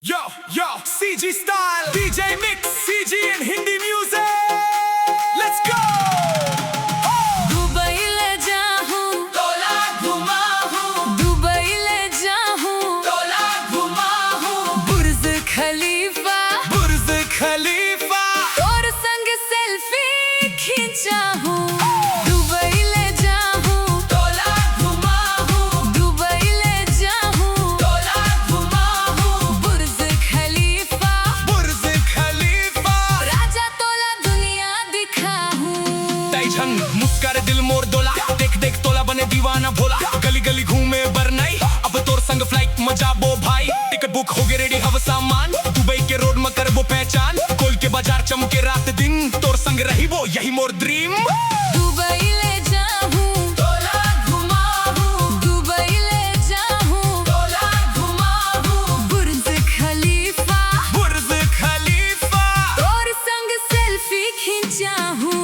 Yo, yo, CG style, DJ mix, CG and Hindi music. Let's go. Dubai ले जाऊं, तोला घुमा हूँ, दुबई ले जाऊं, तोला घुमा हूँ, बुर्ज खलीफा बुर्ज खलीफा, और संग सेल्फी खींचा हूँ। दुबई ले जाऊं, तोला घुमा हूँ, दुबई ले जाऊं, तोला घुमा हूँ, बुर्ज खलीफा, बुर्ज खलीफा। राजा तोला दुनिया दिखा हूँ। तैझन मुस्कर दिल मोर डोला, देख देख तोला बने दीवाना भोला। गली गली घूमे बरनाई, अब तोर संग फ्लाइट मजाबो भाई। टिकट बुक हो गए रेडी हव सामान, दुबई के रोड में करबो पहचान। कोल के बाजार चमके रात दिन, तोर संग रही वो यही मोर ड्रीम। दुबई ले जाऊं, तोला घुमा हूँ, दुबई ले जाऊं, तोला घुमा हूँ, बुर्ज खलीफा बुर्ज खलीफा। और संग सेल्फी खींचा हूँ।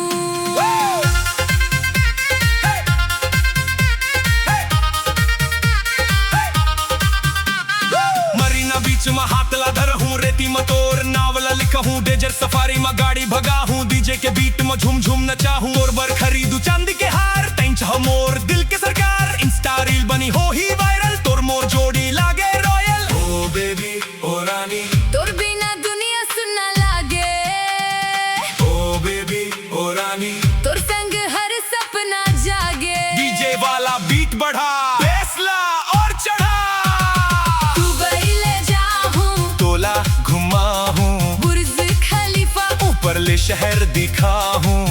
मरीना बीच में हाथला धर हूँ, रेती में तोर नावला लिखा हूँ। डेजर्ट सफारी में गाड़ी भगा हूँ, डीजे के बीट में झूम झूम नचा हूँ। और बर खरीदू चांदी के हार, तेंच मोर दिल के सरकार। इंस्टा रील बनी हो ही वायरल, तोर मोर जोड़ी लागे रॉयल। ओ बेबी ओ रानी, तोर बिना दुनिया सुनना लागे। ओ बेबी ओ रानी। तोर संग हर सपना जागे। डीजे वाला बीट बढ़ा, बेस ला और चढ़ा। दुबई ले जाऊं, तोला घुमा हूँ, बुर्ज खलीफा ऊपर ले शहर दिखा हूँ।